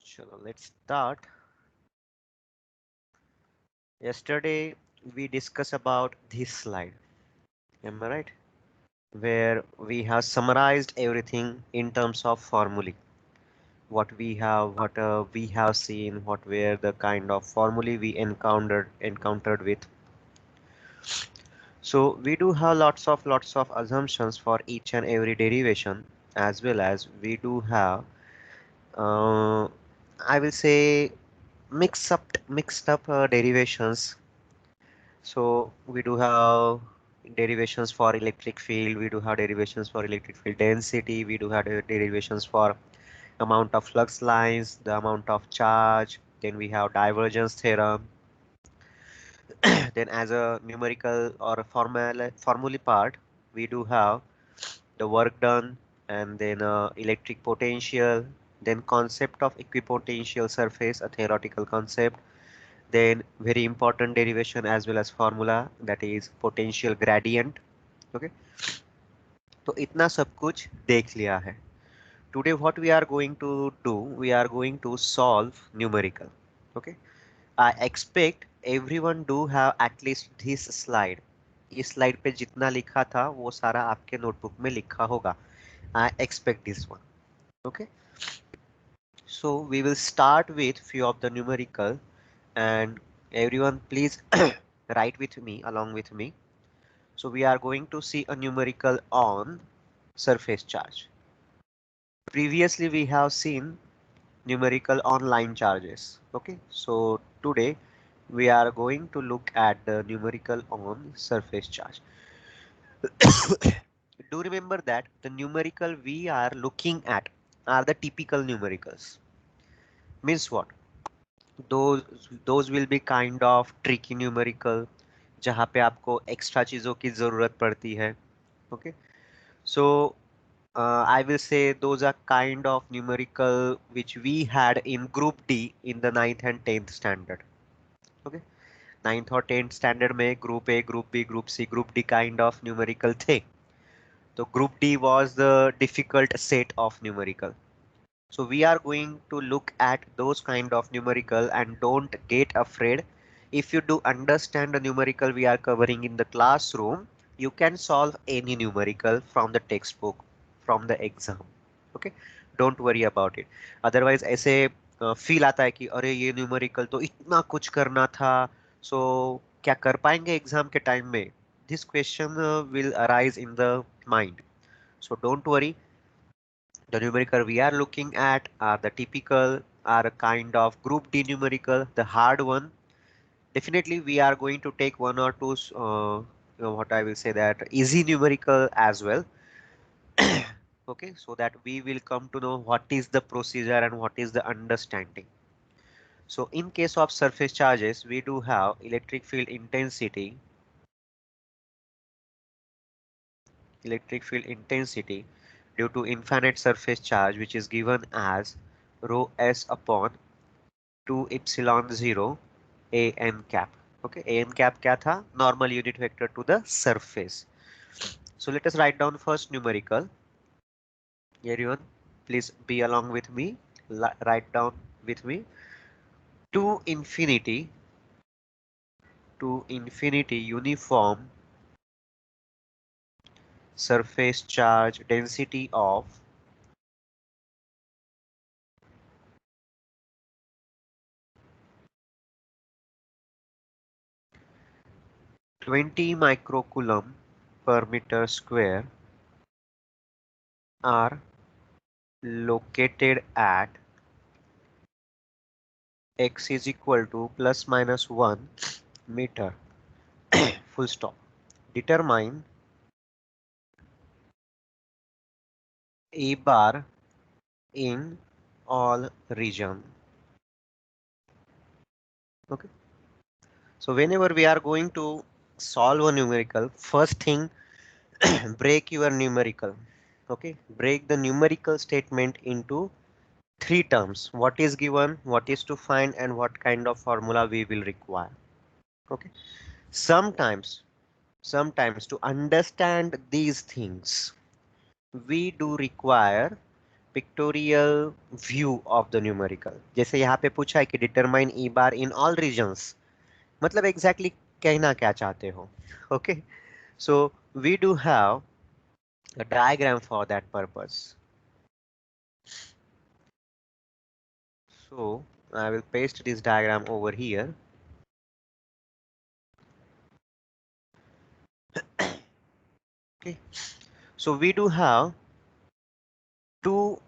Chalo, let's start. Yesterday we discussed about this slide. Am I right? Where we have summarized everything in terms of formulae. What we have seen, what were the kind of formulae we encountered with. So we do have lots of assumptions for each and every derivation, as well as we do have, I will say, mixed up derivations. So we do have derivations for electric field, we do have derivations for electric field density, we do have derivations for amount of flux lines, the amount of charge, then we have divergence theorem. Then as a numerical or a formula part, we do have the work done, and then electric potential, then concept of equipotential surface, a theoretical concept, then very important derivation as well as formula, that is potential gradient. Okay, तो इतना सब कुछ देख लिया है. Today what we are going to do, we are going to solve numerical. Okay, I expect everyone do have at least this slide. इस slide पे जितना लिखा था वो सारा आपके नोटबुक में लिखा होगा. I expect this one. Okay, so we will start with few of the numerical, and everyone please write with me, along with me. So we are going to see a numerical on surface charge. Previously we have seen numerical on line charges. Okay, so today we are going to look at the numerical on surface charge. Do remember that the numerical we are looking at are the typical numericals. Means what? Those will be kind of tricky numerical, जहाँ पे आपको extra चीजों की जरूरत पड़ती है. Okay, so I will say those are kind of numerical which we had in group D in the 9th and 10th standard. Okay, 9th और 10th standard में group A, group B, group C, group D kind of numerical थे. So group D was the difficult set of numerical. So we are going to look at those kind of numerical, and don't get afraid. If you do understand the numerical we are covering in the classroom, you can solve any numerical from the textbook, from the exam. Okay, don't worry about it. Otherwise ऐसे feel आता है कि अरे ये numerical तो इतना कुछ करना था, सो क्या कर पाएंगे एग्जाम के टाइम में. This question will arise in the mind. So don't worry, the numerical we are looking at are the typical, are a kind of group D numerical, the hard one. Definitely we are going to take one or two, what I will say, that easy numerical as well. Okay, so that we will come to know what is the procedure and what is the understanding. So in case of surface charges, we do have electric field intensity due to infinite surface charge, which is given as rho s upon 2 epsilon 0 a n cap. Okay, a n cap क्या था? Normal unit vector to the surface. So let us write down first numerical. Everyone, please be along with me. Write down with me. To infinity uniform surface charge density of 20 microcoulomb per meter square are located at x is equal to plus minus 1 meter. Full stop. Determine A bar in all region. Okay, so whenever we are going to solve a numerical, first thing, break your numerical. Okay, break the numerical statement into three terms: what is given, what is to find, and what kind of formula we will require. Okay, sometimes to understand these things we do require pictorial view of the numerical. जैसे यहाँ पे पूछा है कि determine E bar in all regions, मतलब exactly कहना क्या चाहते हो। Okay, so we do have a diagram for that purpose. So I will paste this diagram over here. Okay, so we do have two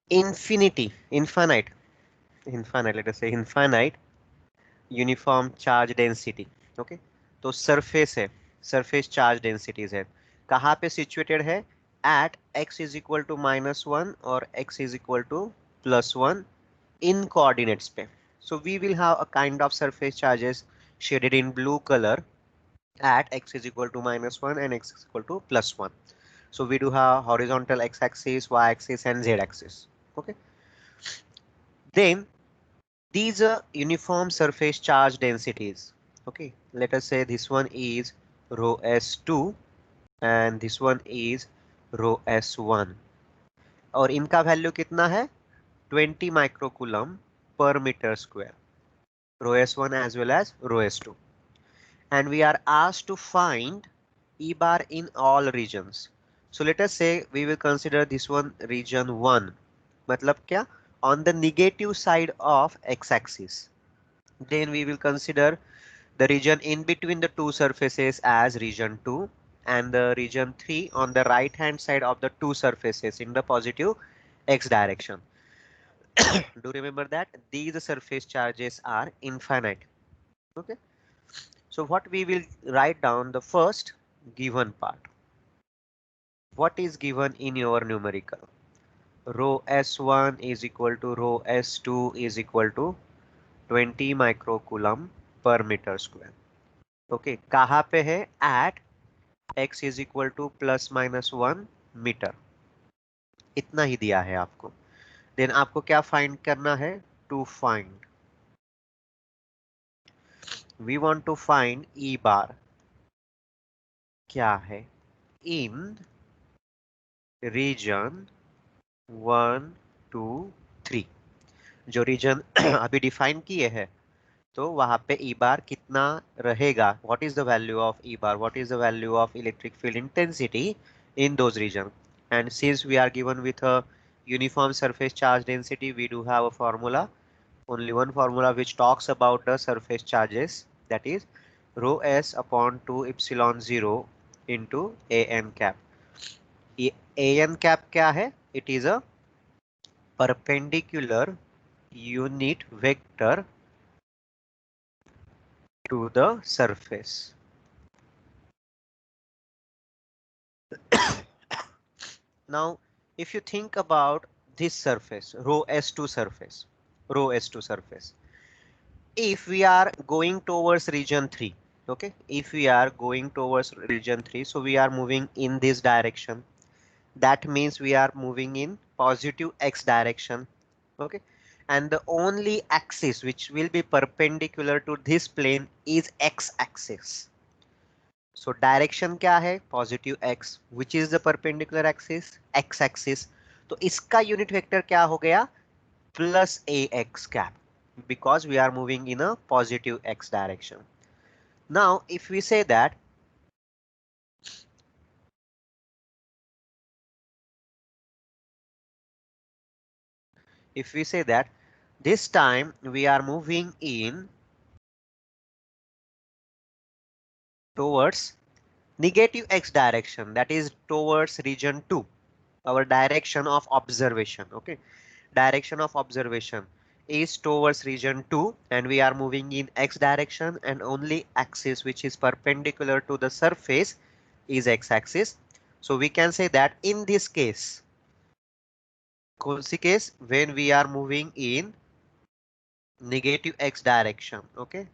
infinite, let us say infinite uniform charge density. Okay, तो surface है, surface charge densities है, कहाँ पे situated है, at x is equal to -1 और x is equal to +1 in coordinates पे. So we will have a kind of surface charges shaded in blue color at x is equal to -1 and x is equal to +1. So we do have horizontal x-axis, y-axis and z-axis. Okay. Then these are uniform surface charge densities. Okay. Let us say this one is rho s2 and this one is rho s1. और इनका value कितना है, 20 microcoulomb पर metre square, rho s1 as well as rho s2. And we are asked to find E bar in all regions. So let us say we will consider this one region 1. मतलब क्या? On the negative side of x-axis. Then we will consider the region in between the two surfaces as region 2 and the region 3 on the right hand side of the two surfaces in the positive x direction. Do remember that these surface charges are infinite. Okay. So what we will write down the first given part. What is given in your numerical? Rho S1 is equal to rho S2 is equal to 20 microcoulomb per meter square. Okay, कहाँ पे है? At x is equal to ±1 metre, इतना ही दिया है आपको। Then आपको क्या find करना है? To find, we want to find E bar क्या है इन रीजन 1 2 3। जो रीजन अभी डिफाइन किए हैं, तो वहां पे ई बार कितना रहेगा, what is the value of E bar, what is the value of electric field intensity in those region. And since we are given with a uniform surface charge density, we do have a formula, only one formula which talks about the surface charges, that is rho s upon 2 epsilon 0 into an cap. ये an cap क्या है? It is a perpendicular unit vector to the surface. Now, if you think about this surface, rho s2 surface, rho s2 surface, if we are going towards region 3, okay, if we are going towards region 3, so we are moving in this direction. That means we are moving in positive x direction, okay, and the only axis which will be perpendicular to this plane is x axis. So direction क्या है? Positive x, which is the perpendicular axis, x axis. तो इसका unit vector क्या हो गया? Plus ax cap, because we are moving in a positive x direction. Now if we say that this time we are moving in towards negative x direction, that is towards region 2, our direction of observation. Okay, direction of observation is towards region 2 and we are moving in x direction, and only axis which is perpendicular to the surface is x axis. So we can say that in this case, कौन सी case, when we are moving in negative x direction. Okay,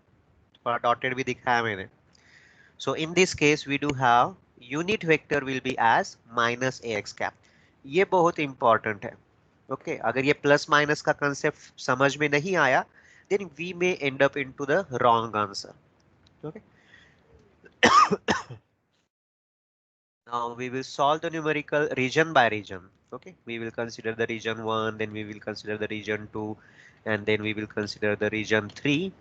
थोड़ा dotted भी दिखाया मैंने. So in this case we do have unit vector will be as minus ax cap. ये बहुत important है. Okay, अगर ये प्लस माइनस का कंसेप्ट समझ में नहीं आया, then we may end up into the wrong answer. Okay. Now we will solve the numerical region by region. Okay, we will consider the region 1, then we will consider the region 2, and then we will consider the region 3.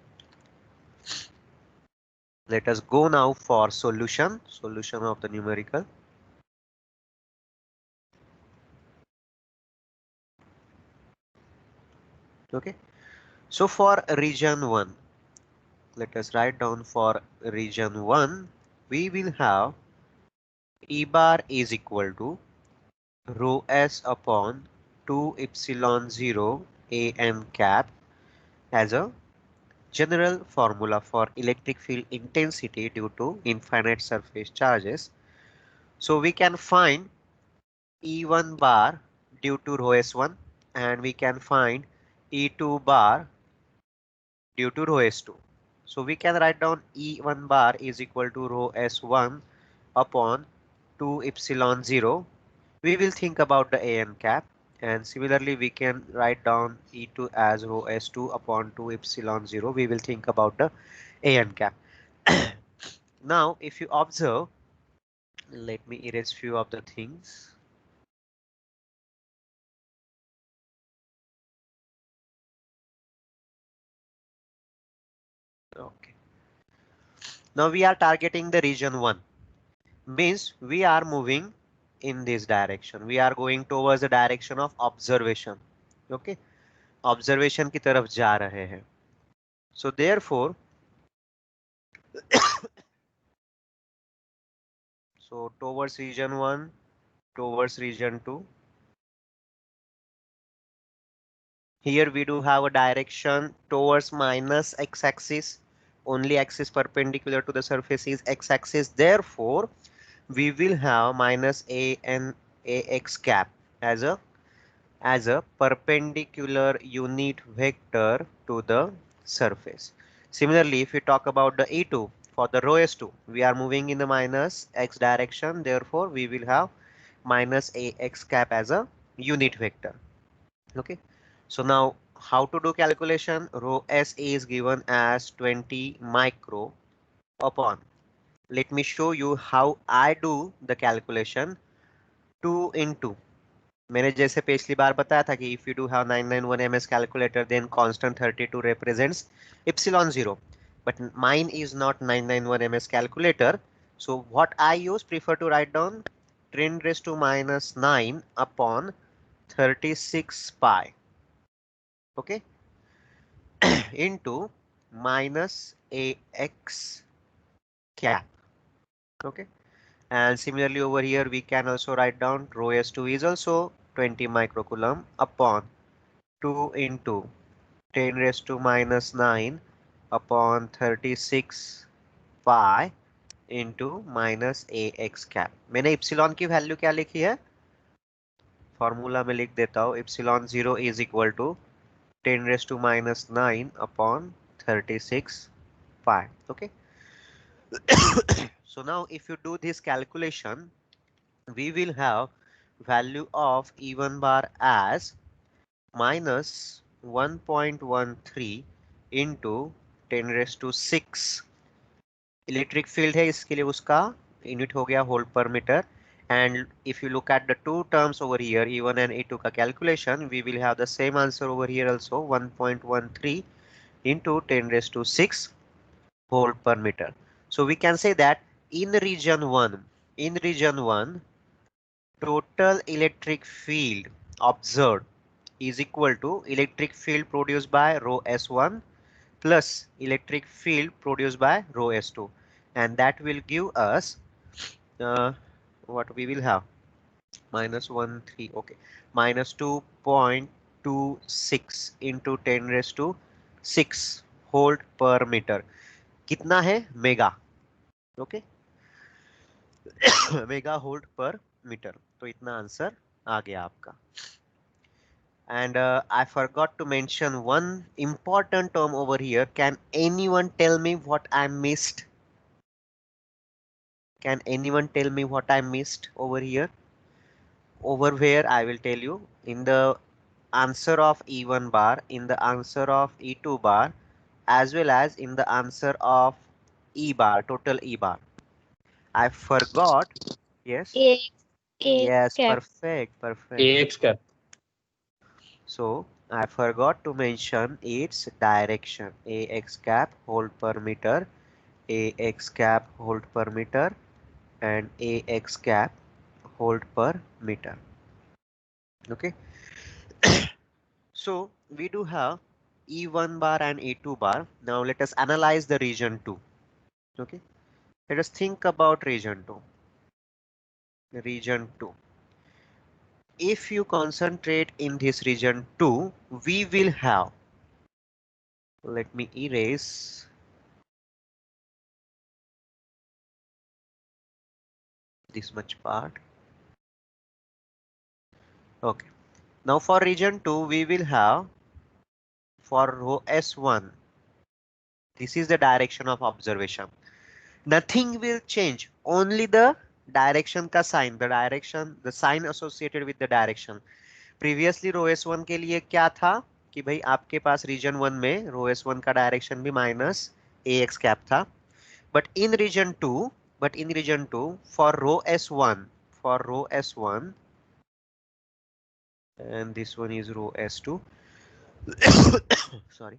Let us go now for solution of the numerical. Okay, so for region 1, let us write down for region 1, we will have E bar is equal to rho s upon 2 epsilon 0 am cap as a general formula for electric field intensity due to infinite surface charges. So we can find E1 bar due to rho s1, and we can find E2 bar due to rho s2. So we can write down E1 bar is equal to rho s1 upon 2 epsilon 0. We will think about the am cap, and similarly we can write down E2 as rho s2 upon 2 epsilon 0. We will think about the am cap. Now if you observe, let me erase few of the things. Okay, now we are targeting the region 1, means we are moving in this direction. We are going towards the direction of observation. Okay, observation की तरफ जा रहे हैं. So therefore, so towards region 1, towards region 2. Here we do have a direction towards minus x-axis. Only axis perpendicular to the surface is x-axis. Therefore, we will have minus a and ax cap as a perpendicular unit vector to the surface. Similarly, if we talk about the E2 for the rho s2, we are moving in the minus x direction. Therefore, we will have minus ax cap as a unit vector. Okay, so now how to do calculation? Rho s is given as 20 micro upon. Let me show you how I do the calculation. 2 into, मैंने जैसे पिछली बार बताया था कि if you do have 991 ms calculator, then constant 32 represents epsilon 0, but mine is not 991 ms calculator. So what I use, prefer to write down 10 raised to minus 9 upon 36 pi. Okay, into minus ax cap. Okay, and similarly over here we can also write down rho s2 is also 20 microcoulomb upon 2 into 10 raised to minus 9 upon 36 pi into minus ax cap. मैंने epsilon की value क्या लिखी है? Formula में लिख देता हूँ. Epsilon 0 is equal to 10 raised to minus 9 upon 36 pi. Okay. So now if you do this calculation, we will have value of E1 bar as minus 1.13 into 10 raised to 6. Electric field है, इसके लिए उसका unit हो गया hold पर metre. And if you look at the two terms over here, E1 and E2 का calculation, we will have the same answer over here also, 1.13 into 10 raised to 6 volt per meter. So we can say that in region 1, total electric field observed is equal to electric field produced by rho s1 plus electric field produced by rho s2, and that will give us what we will have minus 1 3. Okay, minus 2.26 into 10 raised to 6 volt per meter. कितना है? Mega. Okay, mega volt पर metre. तो इतना answer आ गया आपका. And I forgot to mention one important term over here. Can anyone tell me what I missed? Can anyone tell me what I missed over here? Over where I will tell you, in the answer of E1 bar, in the answer of E2 bar, as well as in the answer of E bar, total E bar. I forgot. Yes. Ax. Yes, cap. perfect. AX cap. So I forgot to mention its direction. Ax cap hold per meter, Ax cap hold per meter, and Ax cap hold per meter. Okay. So we do have E1 bar and E2 bar. Now let us analyze the region 2. Okay. Let us think about region 2. Region 2. If you concentrate in this region 2, we will have, let me erase this much part. Okay. Now for region 2, we will have for row S1. This is the direction of observation. Nothing will change. Only the direction का sign, the direction, the sign associated with the direction. Previously row S1 के लिए क्या था कि भाई आपके पास reason 1 में रो S1 का डायरेक्शन भी माइनस AX कैप था. But in region 2, for row S1, and this one is row S2. Sorry.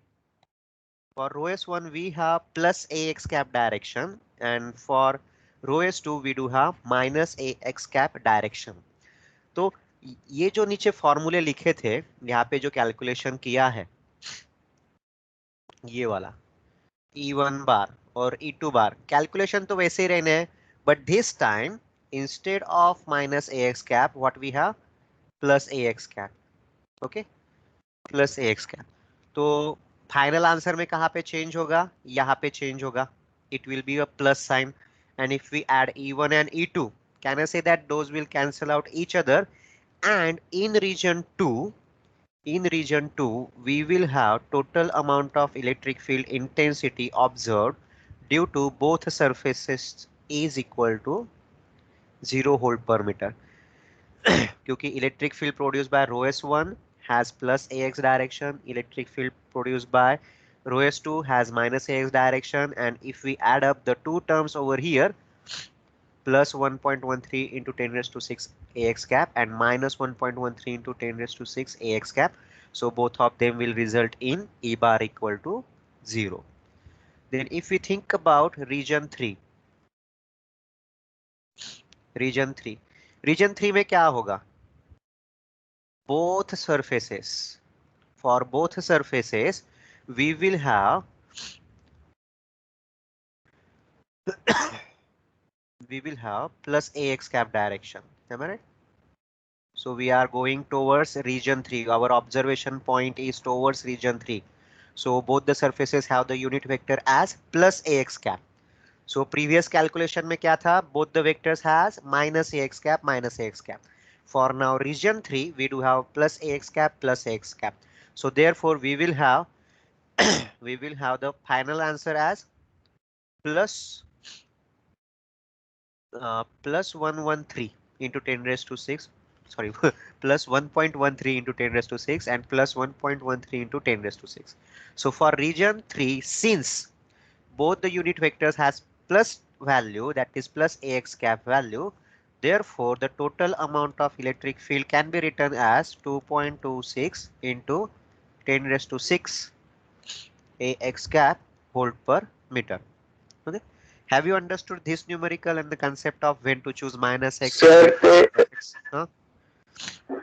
For row S1, we have plus AX cap direction, and for row S2, we do have minus AX cap direction. तो ये जो नीचे फॉर्मूले लिखे थे, यहाँ पे जो कैलकुलेशन किया है, ये वाला E1 बार और E2 बार, कैलकुलेशन तो वैसे ही रहने हैं, but this time instead of minus AX cap, what we have plus AX cap. Okay, plus AX cap. तो फाइनल आंसर में कहाँ पे चेंज होगा? यहाँ पे चेंज होगा. It will be a plus sign, and if we add E1 and E2, can I say that those will cancel out each other? And in region 2, we will have total amount of electric field intensity observed due to both surfaces is equal to 0 volt per meter. क्योंकि electric field produced by rho S1 has plus AX direction, electric field produced by rho S2 has minus AX direction, and if we add up the two terms over here, plus 1.13 into 10 raised to 6 AX cap and minus 1.13 into 10 raised to 6 AX cap. So both of them will result in E bar equal to 0. Then if we think about region 3, region 3 में क्या होगा? Both surfaces, for both surfaces, we will have plus AX cap direction. Am I right? So we are going towards region 3. Our observation point is towards region 3. So both the surfaces have the unit vector as plus AX cap. So previous calculation में क्या था? Both the vectors has minus AX cap, minus AX cap. For now region 3, we do have plus AX cap, plus AX cap. So therefore we will have the final answer as plus plus 113 into 10 raised to 6, sorry, plus 1.13 into 10 raised to 6 and plus 1.13 into 10 raised to 6. So for region 3, since both the unit vectors has plus value, that is plus AX cap value, therefore the total amount of electric field can be written as 2.26 into 10 raised to 6 AX cap volt per meter. Okay. Have you understood this numerical and the concept of when to choose minus x and when sir to ते choose plus x? Huh?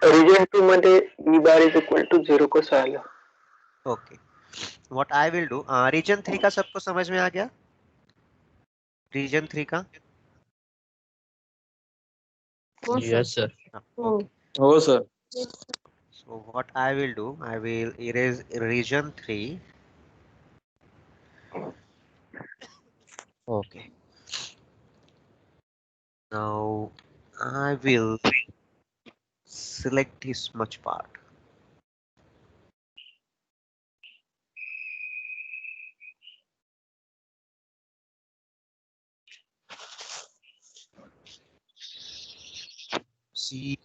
Region 2 मध्ये E bar is equal to 0 कसं आलं? Okay. What I will do, region 3 का सबको समझ में आ गया? Region 3 का? हो सर. Yes, sir. हो. Okay. Oh, sir. So what I will do, I will erase region 3. Okay. Now I will select this much part. See,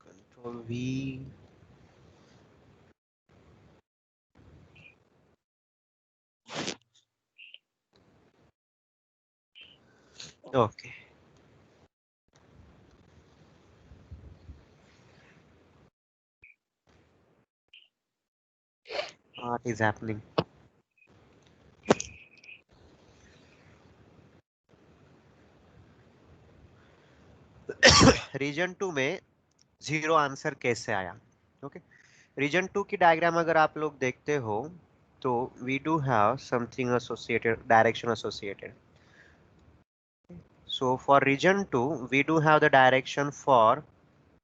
Control V. Okay. What is happening? Region 2 में zero answer कैसे आया? Okay, reason 2 की diagram अगर आप लोग देखते हो तो we do have something associated, direction associated. So for region 2 we do have the direction for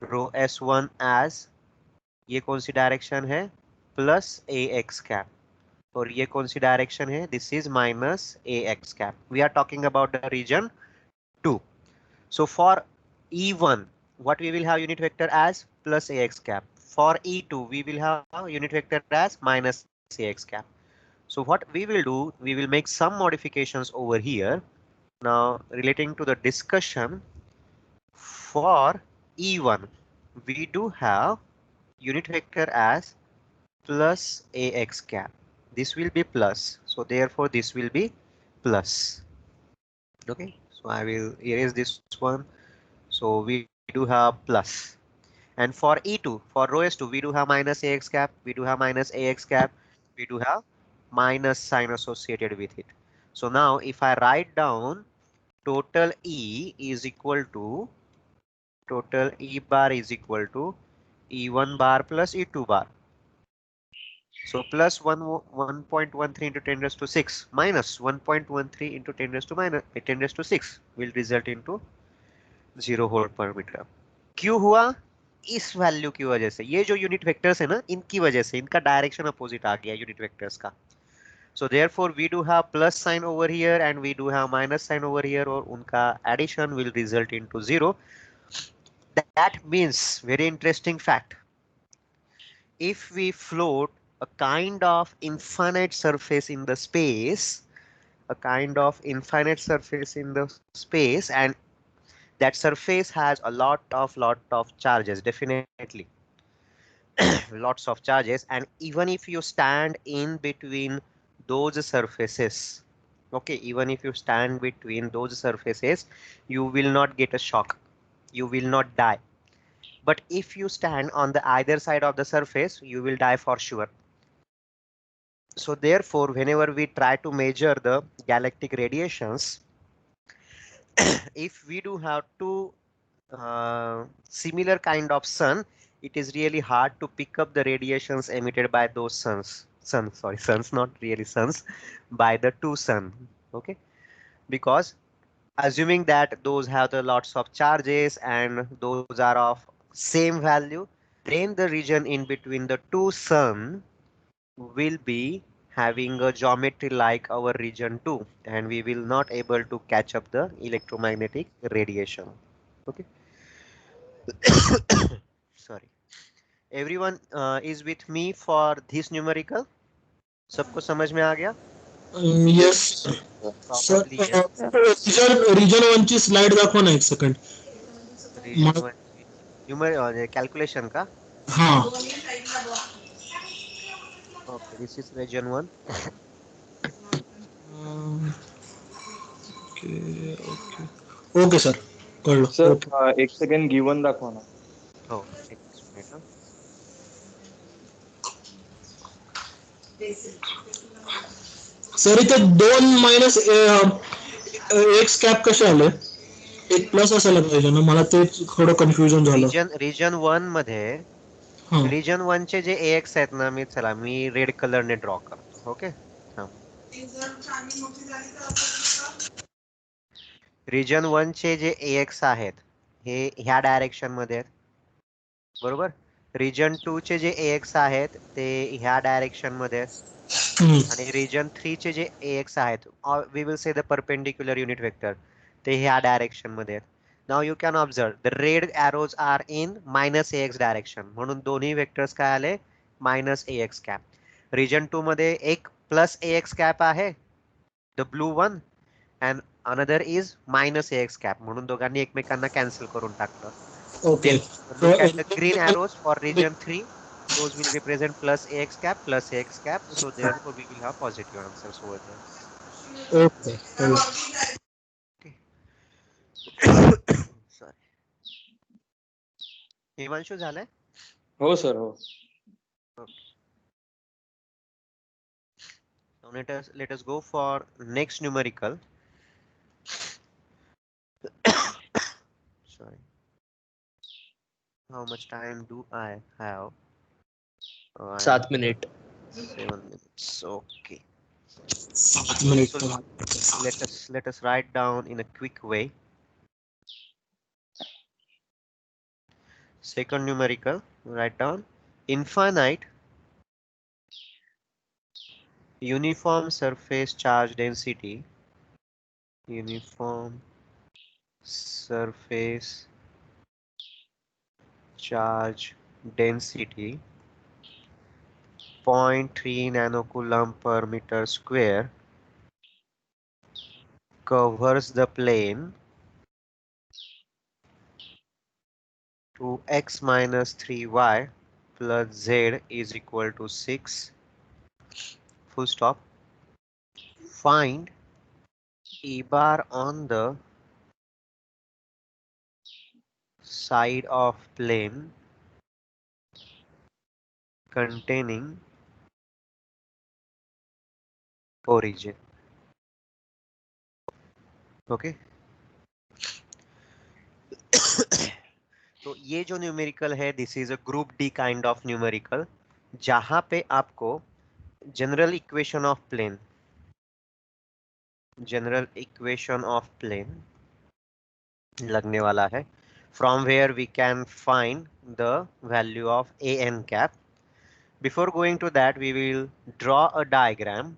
rho S1 as, ये कौन सी डायरेक्शन है? Plus a x cap. और ये कौन सी डायरेक्शन है? This is minus a x cap. We are talking about the region 2. So for E1, what we will have unit vector as plus AX cap. For E2, we will have unit vector as minus AX cap. So what we will do, we will make some modifications over here. Now relating to the discussion, for E1, we do have unit vector as plus AX cap. This will be plus. So therefore this will be plus. Okay. So I will erase this one. So we do have plus. And for E2, for row S2, we do have minus AX cap, we do have minus AX cap, we do have minus sign associated with it. So now if I write down total E is equal to, total E bar is equal to E1 bar plus E2 bar. So plus 1.13 into 10 raised to 6 minus 1.13 into 10 raised to minus 10 raised to 6 will result into 0 volt per meter. क्यों हुआ? इस value की वजह से, ये जो unit vectors है ना, इनकी वजह से इनका डायरेक्शन अपोजिट आ गया यूनिट वेक्टर्स का. So therefore we do have plus sign over here and we do have minus sign over here, और उनका addition will result into 0. That means, very interesting fact, if we float a kind of infinite surface in the space, a kind of infinite surface in the space, and that surface has a lot of charges, definitely lots of charges, and even if you stand in between those surfaces, okay, even if you stand between those surfaces, you will not get a shock, you will not die. But if you stand on the either side of the surface, you will die for sure. So therefore whenever we try to measure the galactic radiations, if we do have two similar kind of sun, it is really hard to pick up the radiations emitted by those suns, not really suns, by the two sun. Okay, because assuming that those have the lots of charges and those are of same value, then the region in between the two sun will be having a geometry like our region 2, and we will not able to catch up the electromagnetic radiation. Okay. Sorry. Everyone is with me for this numerical? सबको समझ में आ गया? Yes sir. Probably yes. Region 1 ची slide दाखवा ना एक second. Region 1 न्यूमर calculation का. हाँ. Okay, this is region 1. Okay okay okay sir, कळलं. सर एक सेकंड गिवन दाखवा ना. हो, एक मिनिट हा. सर इथे 2 मायनस एक्स कॅप कसे आले? एक प्लस असायला पाहिजे ना, मला ते थोडं कन्फ्युजन झालं. रिजन 1 मध्ये, हा रिजन 1 चे जे AX आहेत ना, मी रेड कलरने ड्रॉ करतो. ओके. रिजन 1 चे जे AX आहेत हे ह्या डायरेक्शन मध्ये आहेत, बरोबर. रिजन 2 चे जे AX आहेत ते ह्या डायरेक्शन मध्ये आहेत, आणि रिजन 3 चे जे AX आहेत, we will say the perpendicular unit vector, ते ह्या डायरेक्शन मध्ये आहेत. Now you can observe the red arrows are in minus AX direction, म्हणून दोन्ही वेक्टर्स काय आले? Minus AX cap. रिजन 2 मध्ये एक प्लस AX कॅप आहे, the blue one, and another is minus AX cap, म्हणून दोघांनी एकमेकांना कॅन्सल करून टाकलं. Okay. Then look at the green arrows for region 3. Those will represent plus AX cap, plus AX cap. So therefore we will have positive answers over there. Okay. Okay. Sorry, Himanshu झालंय? हो sir हो. So let us go for next numerical. Sorry. How much time do I have? Oh, I have 7 minute. 7 minutes. Okay. 7 minute So तर let us write down in a quick way. Second numerical, write down infinite uniform surface charge density. Uniform surface charge density 0.3 nanocoulomb per meter square covers the plane to x minus 3y plus z is equal to 6. Full stop. Find E bar on the side of plane containing origin. Okay. तो ये जो numerical है, this is a group D kind of numerical, जहां पे आपको general equation of plane लगने वाला है, from where we can find the value of a n cap. Before going to that we will draw a diagram.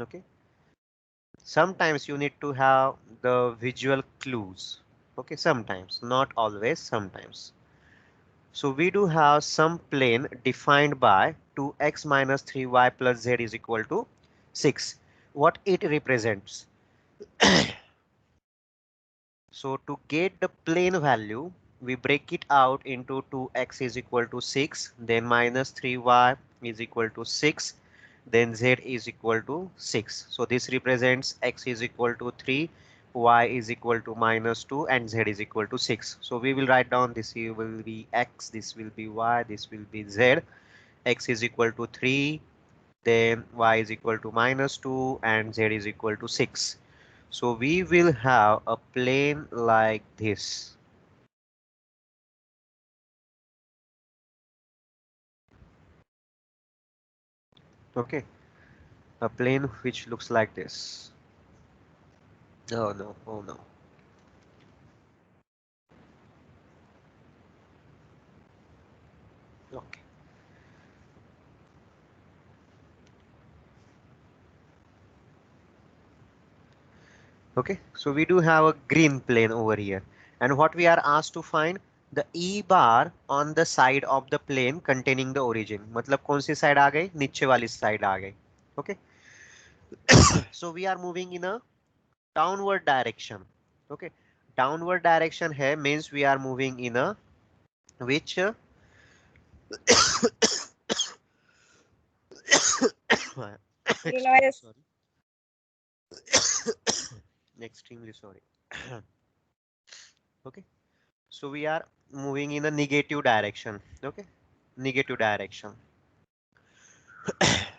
Okay, sometimes you need to have the visual clues. Okay, sometimes, not always, sometimes. So we do have some plane defined by 2x minus 3y plus z is equal to 6. What it represents? So to get the plane value, we break it out into 2x is equal to 6, then minus 3y is equal to 6, then z is equal to 6. So this represents x is equal to 3, y is equal to minus 2, and z is equal to 6. So we will write down this will be x, this will be y, this will be z. X is equal to 3, then y is equal to minus 2, and z is equal to 6. So we will have a plane like this. Okay, a plane which looks like this. Oh no, oh no. Okay. Okay, so we do have a green plane over here. And what we are asked to find? The E bar on the side of the plane containing the origin. मतलब कौन सी side आ गई? नीचे वाली side आ गई. Okay. So we are moving in a downward direction. Okay. Downward direction है means we are moving in a which extremely sorry. Extremely sorry. Okay, so we are moving in a negative direction. Okay, negative direction.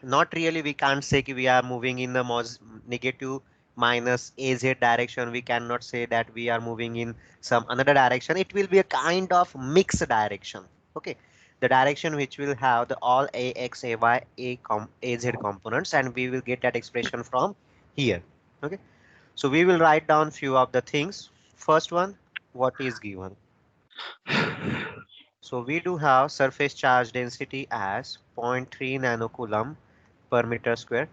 Not really, we can't say we are moving in the negative minus az direction. We cannot say that we are moving in some another direction. It will be a kind of mixed direction. Okay, the direction which will have the all ax, ay, az components, and we will get that expression from here. Okay, so we will write down few of the things. First one, what is given? So we do have surface charge density as 0.3 nanocoulomb per meter square.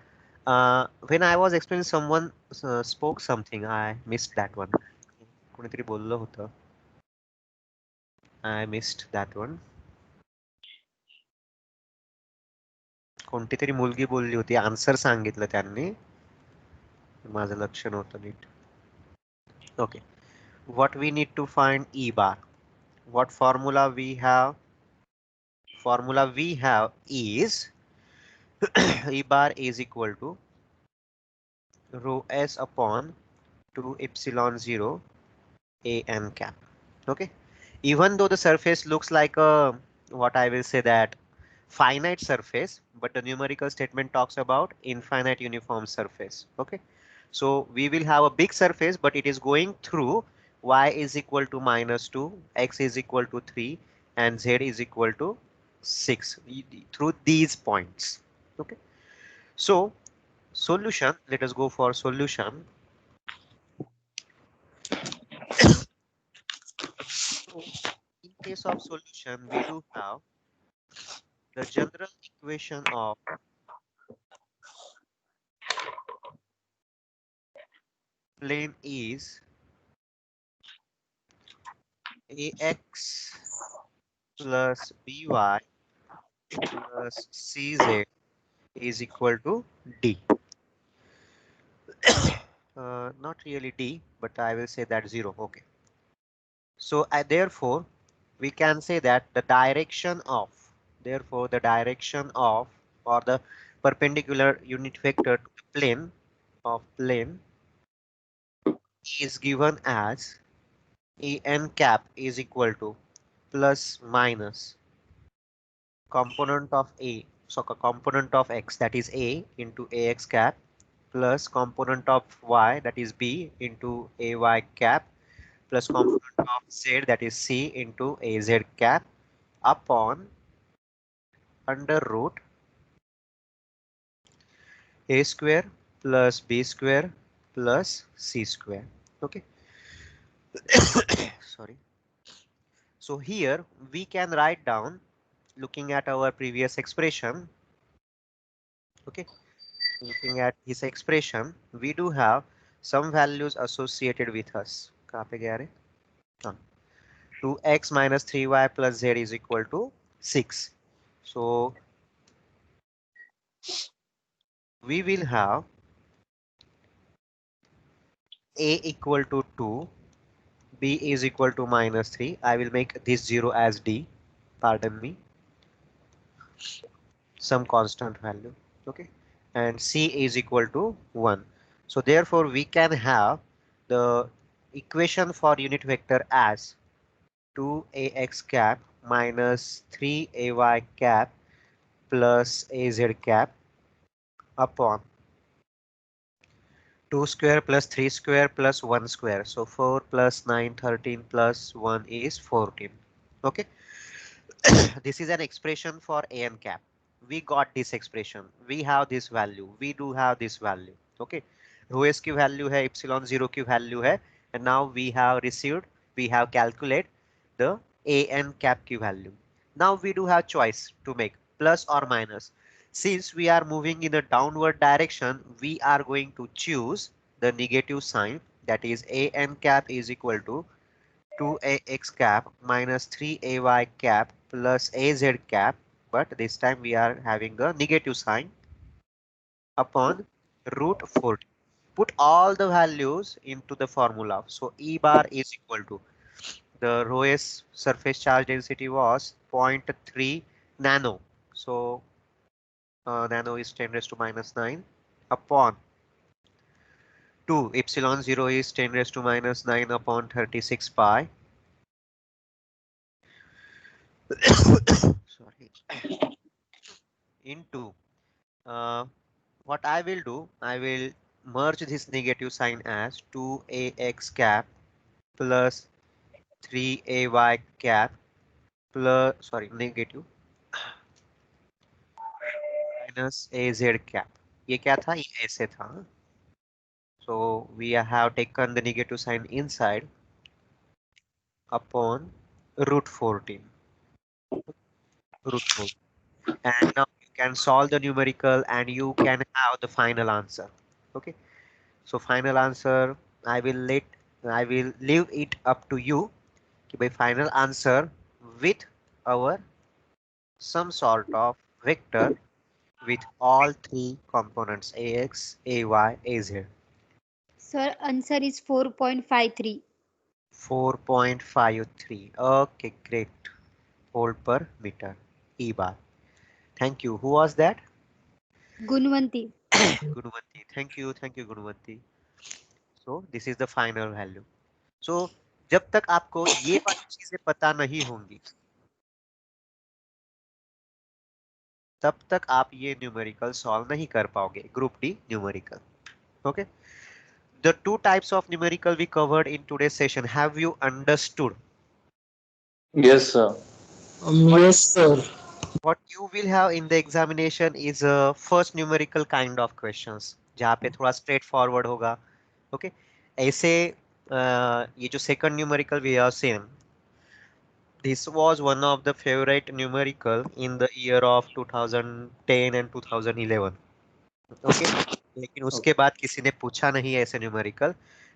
When I was explaining, someone spoke something. I missed that one. कोणीतरी बोललं होतं. I missed that one. कोणती तरी मुलगी बोलली होती. Answer सांगितलं त्यांनी. माझं लक्ष नव्हतं NEET. Okay. What we need to find E bar. What formula we have? Formula we have is E bar is equal to rho s upon 2 epsilon 0 an cap. Okay, even though the surface looks like a, what I will say, that finite surface, but the numerical statement talks about infinite uniform surface. Okay, so we will have a big surface, but it is going through y is equal to -2, x is equal to 3, and z is equal to 6 through these points. Okay, so solution, let us go for solution. So in case of solution, we do have the general equation of plane is ax plus by plus cz is equal to d. Not really d, but I will say that 0. Okay. So therefore, we can say that the direction of, therefore the direction of, or the perpendicular unit vector to the plane of plane is given as an cap is equal to plus minus component of a, so a component of x, that is a, into ax cap, plus component of y, that is b, into ay cap, plus component of z, that is c, into az cap, upon under root a square plus b square plus c square. Okay. Sorry. So here we can write down, looking at our previous expression. Okay, looking at this expression, we do have some values associated with us. कहाँ पे गया रे? हाँ. 2x minus 3y plus z is equal to 6. So we will have a equal to 2, b is equal to -3. I will make this 0 as d. Pardon me. Some constant value. Okay, and c is equal to 1. So therefore we can have the equation for unit vector as 2ax cap minus 3ay cap plus az cap upon 2 square plus 3 square plus 1 square. So 4 plus 9, 13 plus 1 is 14. Okay. This is an expression for an cap. We got this expression. We have this value. We do have this value. Okay. Rho s की value है, epsilon 0 की value है, and now we have received, we have calculated the an cap की value. Now we do have choice to make plus or minus. Since we are moving in the downward direction, we are going to choose the negative sign, that is an cap is equal to 2ax cap minus 3ay cap plus az cap, but this time we are having the negative sign upon root 40. Put all the values into the formula. So E bar is equal to, the rho s surface charge density was 0.3 nano. So nano is 10 raised to -9 upon 2, epsilon 0 is 10 raised to -9 upon 36 pi. Sorry. Into what I will do, I will merge this negative sign as 2ax cap plus 3ay cap plus, sorry, negative minus az cap. ये क्या था? ये ऐसे था. So we have taken the negative sign inside upon root 14. Root 14. And now you can solve the numerical and you can have the final answer. Okay. So final answer, I will leave it up to you. By final answer with our some sort of vector with all three components ax, ay, az. Sir, answer is 4.53. 4.53. Okay, great. Volt per meter. E bar. Thank you. Who was that? Gunvanti. Gunuvanti. Thank you, Gunuvanti. So this is the final value. So जब तक आपको ये वाली चीजें पता नहीं होंगी तब तक आप ये न्यूमेरिकल सॉल्व नहीं कर पाओगे, group D numerical. Okay. The two types of numerical we covered in today's session. Have you understood? Yes, sir. Yes, sir. What you will have in the examination is a first numerical kind of questions, जहाँ पे थोड़ा straight forward होगा. Okay. ऐसे ये जो second numerical we are seeing, this was one of the favorite numerical in the year of 2010 and 2011. Okay. लेकिन उसके बाद किसी ने पूछा नहीं ऐसे numerical,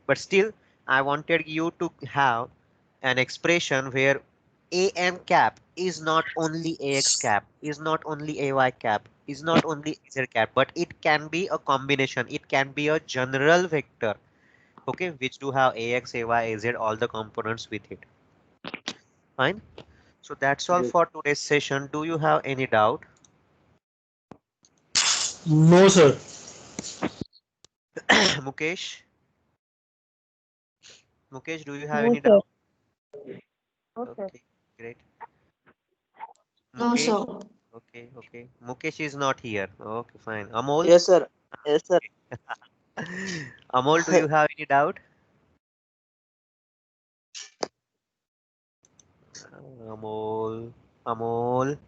but still I wanted you to have an expression where am cap is not only ax cap, is not only ay cap, is not only z cap, but it can be a combination. It can be a general vector, okay, which do have ax, ay, az, all the components with it. Fine. So that's all for today's session. Do you have any doubt? No, sir. Mukesh? Mukesh, do you have No, any sir. doubt? No, sir. Okay, great. No, Mukesh? sir. Okay, okay. Mukesh is not here. Okay, fine. Amol? Yes, sir. Yes, sir. Amol, do you have any doubt? Amol, Amol.